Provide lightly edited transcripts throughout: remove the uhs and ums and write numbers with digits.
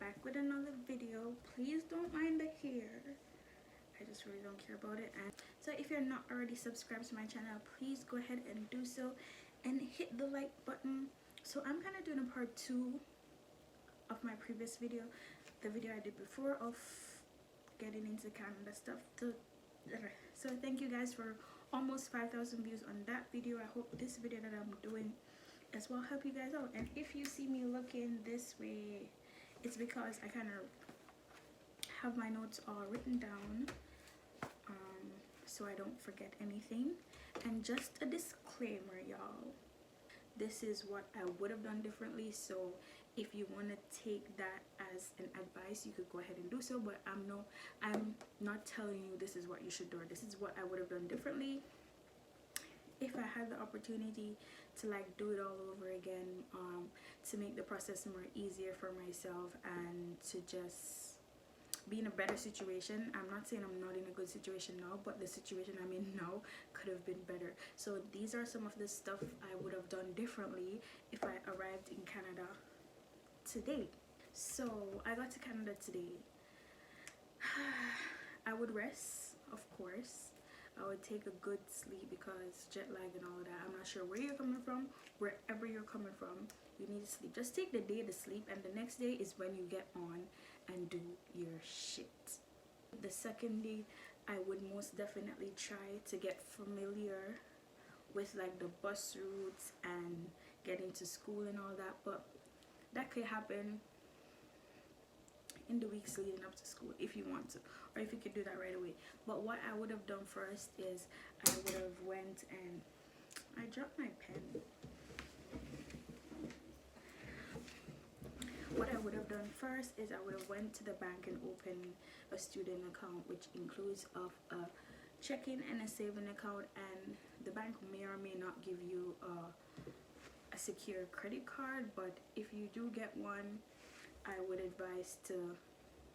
back with another video. Please don't mind the hair, I just really don't care about it. And so if you're not already subscribed to my channel, please go ahead and do so and hit the like button. So I'm kind of doing a part 2 of my previous video, the video I did before of getting into Canada stuff. So thank you guys for almost 5,000 views on that video. I hope this video that I'm doing as well help you guys out. And if you see me looking this way, it's because I kind of have my notes all written down, so I don't forget anything. And just a disclaimer, y'all, this is what I would have done differently. So if you want to take that as an advice, you could go ahead and do so, but I'm not telling you this is what you should do, or this is what I would have done differently if I had the opportunity to like do it all over again, to make the process more easier for myself and to just be in a better situation. I'm not saying I'm not in a good situation now, but the situation I'm in now could have been better. So these are some of the stuff I would have done differently if I arrived in Canada today. So I got to Canada today. I would rest, of course. I would take a good sleep because jet lag and all of that. I'm not sure where you're coming from. Wherever you're coming from, you need to sleep. Just take the day to sleep, and the next day is when you get on and do your shit. The second day, I would most definitely try to get familiar with like the bus routes and getting to school and all that, but that could happen in the weeks leading up to school if you want to, or if you could do that right away. But what I would have done first is I would have went and I dropped my pen. What I would have done first is I would have went to the bank and opened a student account, which includes of a checking and a saving account, and the bank may or may not give you a secure credit card, but if you do get one, I would advise to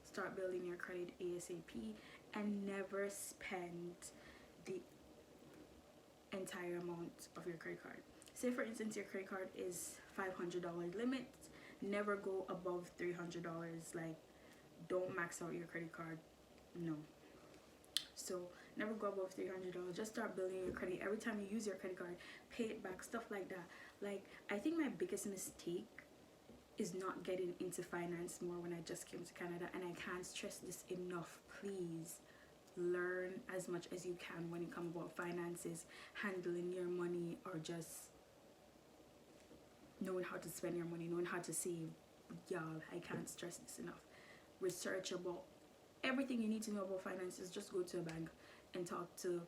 start building your credit ASAP and never spend the entire amount of your credit card. Say for instance your credit card is $500 limit, never go above $300. Like, don't max out your credit card, no. So never go above $300. Just start building your credit. Every time you use your credit card, pay it back, stuff like that. Like, I think my biggest mistake is not getting into finance more when I just came to Canada, and I can't stress this enough. Please learn as much as you can when it comes about finances, handling your money, or just knowing how to spend your money, knowing how to save. Y'all, I can't stress this enough. Research about everything you need to know about finances. Just go to a bank and talk to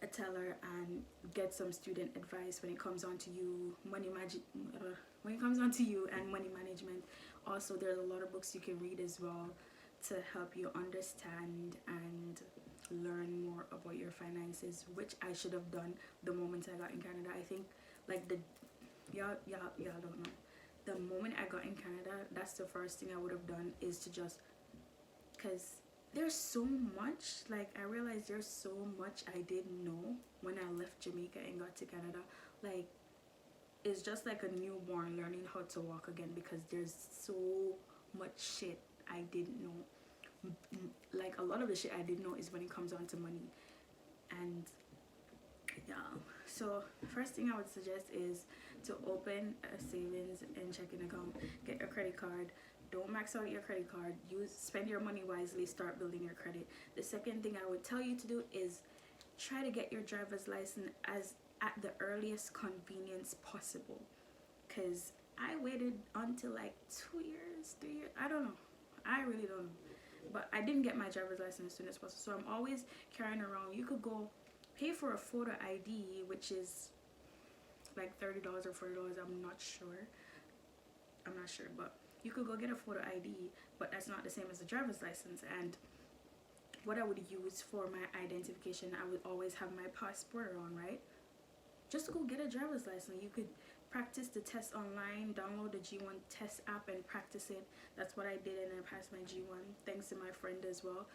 a teller and get some student advice when it comes on to you, when it comes on to you and money management. Also, there's a lot of books you can read as well to help you understand and learn more about your finances, which I should have done the moment I got in Canada. I think like y'all don't know, the moment I got in Canada, that's the first thing I would have done, is to just, because there's so much, like I realized there's so much I didn't know when I left Jamaica and got to Canada. Like, it's just like a newborn learning how to walk again, because there's so much shit I didn't know. Like, a lot of the shit I didn't know is when it comes on to money. And yeah, so first thing I would suggest is to open a savings and checking account, get a credit card. Don't max out your credit card. Spend your money wisely. Start building your credit. The second thing I would tell you to do is try to get your driver's license at the earliest convenience possible, because I waited until like 2 years, 3 years, I don't know, I really don't know, but I didn't get my driver's license as soon as possible. So I'm always carrying around. You could go pay for a photo ID, which is like $30 or $40. I'm not sure, but you could go get a photo ID, but that's not the same as a driver's license. And what I would use for my identification, I would always have my passport on, right? Just go get a driver's license. You could practice the test online, download the G1 test app and practice it. That's what I did, and I passed my G1 thanks to my friend as well.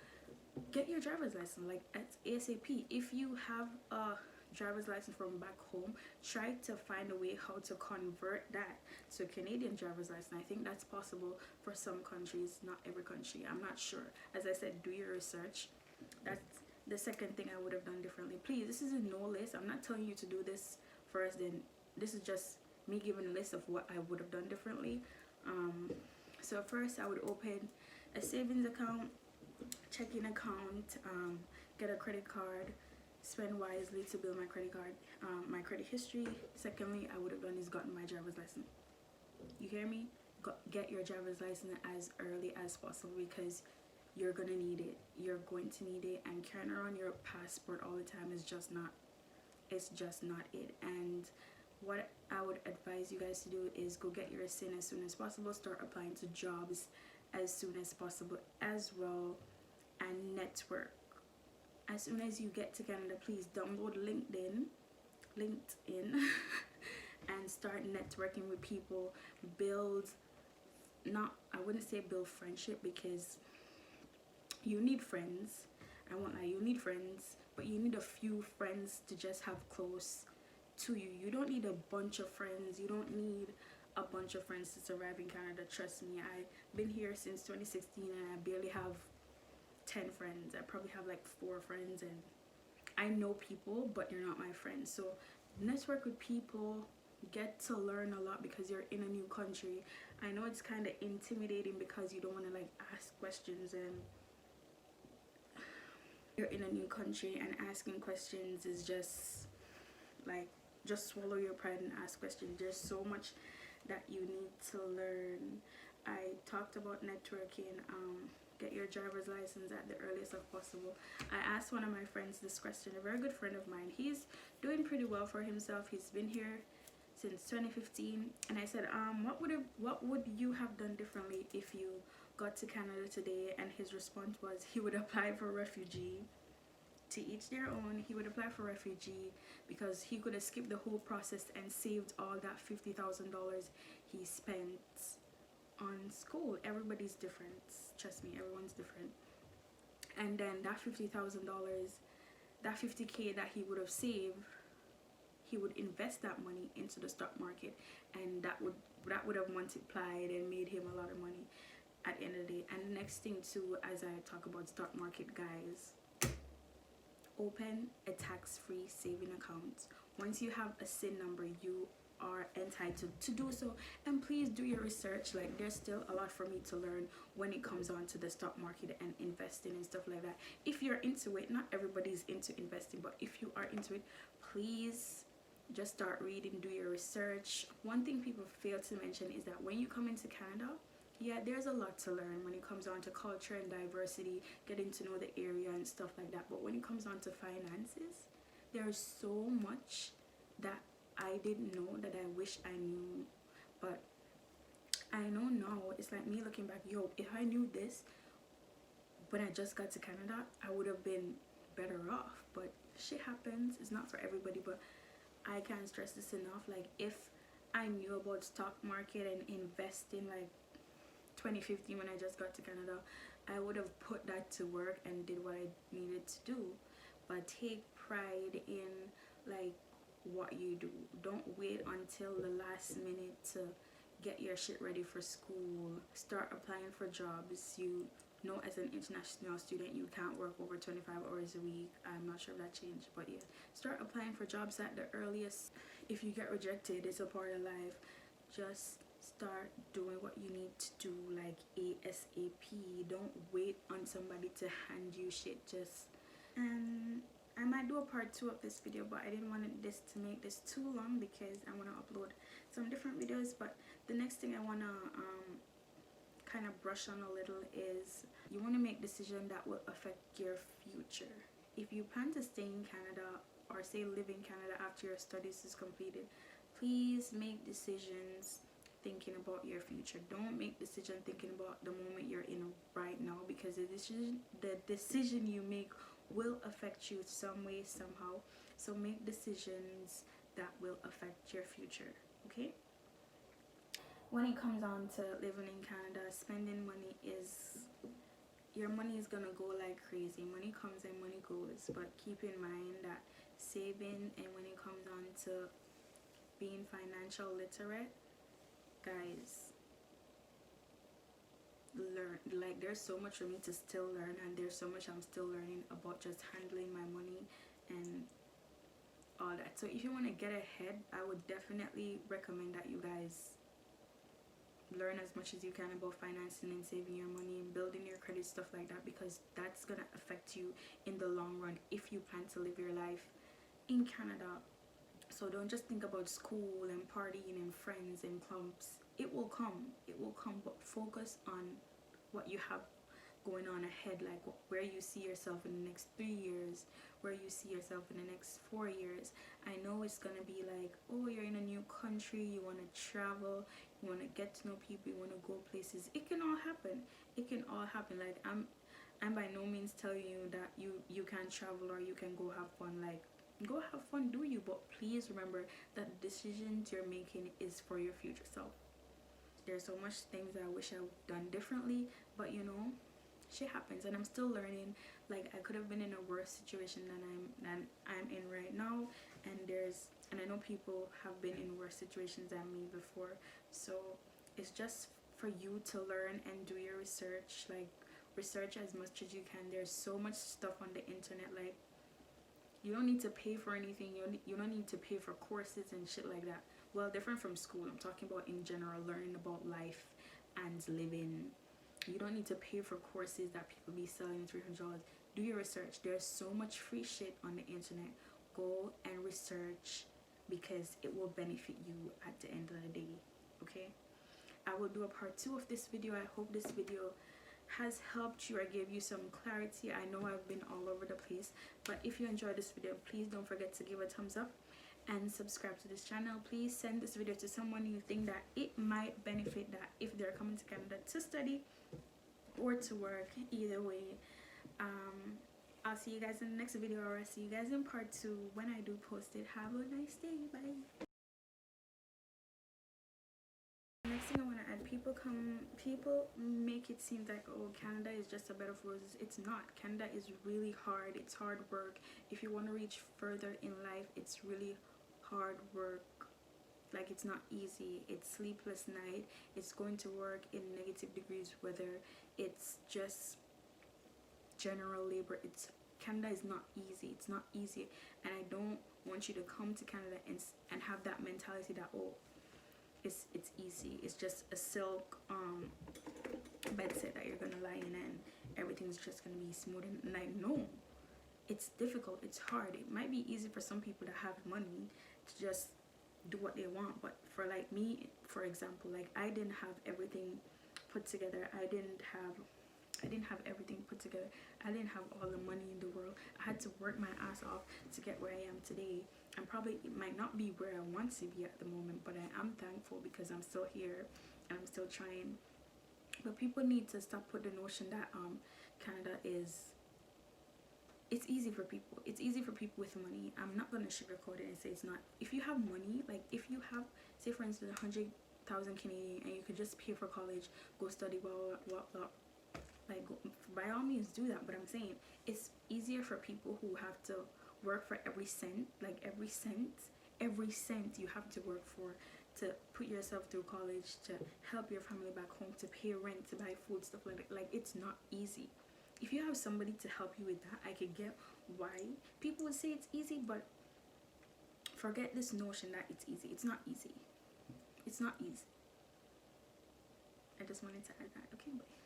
Get your driver's license, like, at ASAP. If you have a driver's license from back home, try to find a way how to convert that to a Canadian driver's license. I think that's possible for some countries, not every country. I'm not sure. As I said, do your research. That's the second thing I would have done differently. Please, this is a no list. I'm not telling you to do this first, then this is just me giving a list of what I would have done differently. So first I would open a savings account, checking account, get a credit card, spend wisely to build my credit card, my credit history. Secondly, I would have done is gotten my driver's license. You hear me? Get your driver's license as early as possible, because you're gonna need it. You're going to need it, and carrying around your passport all the time is just not, it's just not it. And what I would advise you guys to do is go get your SIN as soon as possible. Start applying to jobs as soon as possible as well, and network. As soon as you get to Canada, please download LinkedIn and start networking with people. Build, not, I wouldn't say build friendship, because you need friends. I won't lie, you need friends, but you need a few friends to just have close to you. You don't need a bunch of friends. You don't need a bunch of friends to survive in Canada. Trust me, I've been here since 2016 and I barely have 10 friends. I probably have like 4 friends, and I know people, but you're not my friends. So network with people, get to learn a lot, because you're in a new country. I know it's kind of intimidating because you don't want to like ask questions, and you're in a new country and asking questions is just like, just swallow your pride and ask questions. There's so much that you need to learn. I talked about networking. Get your driver's license at the earliest of possible. I asked one of my friends this question, a very good friend of mine. He's doing pretty well for himself. He's been here since 2015, and I said, what would you have done differently if you got to Canada today? And his response was he would apply for refugee. To each their own. He would apply for refugee because he could have skipped the whole process and saved all that $50,000 he spent on school. Everybody's different. Trust me, everyone's different. And then that $50,000, that 50K that he would have saved, he would invest that money into the stock market, and that would have multiplied and made him a lot of money at the end of the day. And the next thing too, as I talk about stock market, guys, open a tax-free saving account. Once you have a SIN number, you are entitled to do so. And please do your research. Like, there's still a lot for me to learn when it comes on to the stock market and investing and stuff like that. If you're into it, not everybody's into investing, but if you are into it, please just start reading, do your research. One thing people fail to mention is that when you come into Canada, yeah, there's a lot to learn when it comes on to culture and diversity, getting to know the area and stuff like that. But when it comes on to finances, there's so much that I didn't know that I wish I knew. But I know now. It's like me looking back, yo, if I knew this when I just got to Canada, I would have been better off. But shit happens. It's not for everybody, but I can't stress this enough. Like, if I knew about stock market and investing like 2015 when I just got to Canada, I would have put that to work and did what I needed to do. But take pride in like what you do. Don't wait until the last minute to get your shit ready for school. Start applying for jobs. You know, as an international student, you can't work over 25 hours a week. I'm not sure if that changed, but yeah, start applying for jobs at the earliest. If you get rejected, it's a part of life. Just start doing what you need to do, like ASAP. Don't wait on somebody to hand you shit. Just, and I might do a part 2 of this video, but I didn't want this to make this too long because I want to upload some different videos. But the next thing I want to kind of brush on a little is you want to make decisions that will affect your future. If you plan to stay in Canada or say live in Canada after your studies is completed, please make decisions thinking about your future. Don't make decisions thinking about the moment you're in right now, because the decision you make will affect you some way, somehow. So make decisions that will affect your future, okay? When it comes on to living in Canada, spending money is, your money is gonna go like crazy. Money comes and money goes, but keep in mind that saving and when it comes on to being financial literate, guys, learn. Like, there's so much for me to still learn, and there's so much I'm still learning about just handling my money and all that. So if you want to get ahead, I would definitely recommend that you guys learn as much as you can about financing and saving your money and building your credit, stuff like that, because that's gonna affect you in the long run if you plan to live your life in Canada. So don't just think about school and partying and friends and clubs. It will come, but focus on what you have going on ahead, like where you see yourself in the next 3 years, where you see yourself in the next 4 years. I know it's gonna be like, oh, you're in a new country, you want to travel, you want to get to know people, you want to go places. It can all happen. It can all happen. Like, I'm by no means telling you that you can't travel or you can go have fun. Like, go have fun, do you, but please remember that the decisions you're making is for your future self. There's so much things that I wish I've done differently, but you know, shit happens, and I'm still learning. Like, I could have been in a worse situation than I'm in right now, and I know people have been in worse situations than me before. So it's just for you to learn and do your research. Like, research as much as you can. There's so much stuff on the internet. Like, you don't need to pay for anything. You don't need to pay for courses and shit like that. Well, different from school. I'm talking about in general, learning about life and living. You don't need to pay for courses that people be selling $300. Do your research. There's so much free shit on the internet. Go and research, because it will benefit you at the end of the day. Okay, I will do a part 2 of this video. I hope this video has helped you or gave you some clarity. I know I've been all over the place, but if you enjoyed this video, please don't forget to give a thumbs up and subscribe to this channel. Please send this video to someone you think that it might benefit, that if they're coming to Canada to study or to work. Either way, I'll see you guys in the next video, or I'll see you guys in part 2 when I do post it. Have a nice day. Bye. Next thing I want to add, people make it seem like, oh, Canada is just a bed of roses. It's not. Canada is really hard. It's hard work. If you want to reach further in life, it's really hard work. Like, it's not easy. It's sleepless night. It's going to work in negative degrees weather. It's just general labor. Canada is not easy. It's not easy, and I don't want you to come to Canada and have that mentality that, oh, it's easy. It's just a silk bed set that you're gonna lie in and everything's just gonna be smooth. And like, no, it's difficult. It's hard. It might be easy for some people to have money to just do what they want, but for like me, for example, like, I didn't have everything put together. I didn't have everything put together. I didn't have all the money in the world. I had to work my ass off to get where I am today. And probably it might not be where I want to be at the moment, but I am thankful because I'm still here and I'm still trying. But people need to stop with the notion that Canada is, it's easy for people. It's easy for people with money. I'm not gonna sugarcoat it and say it's not. If you have money, like, if you have, say for instance, 100,000 Canadian, and you could just pay for college, go study, blah blah blah, like, by all means do that. But I'm saying it's easier for people who have to work for every cent. Like, every cent you have to work for, to put yourself through college, to help your family back home, to pay rent, to buy food, stuff like that. Like, it's not easy. If you have somebody to help you with that, I could get why people would say it's easy, but forget this notion that it's easy. It's not easy. It's not easy. I just wanted to add that. Okay, bye.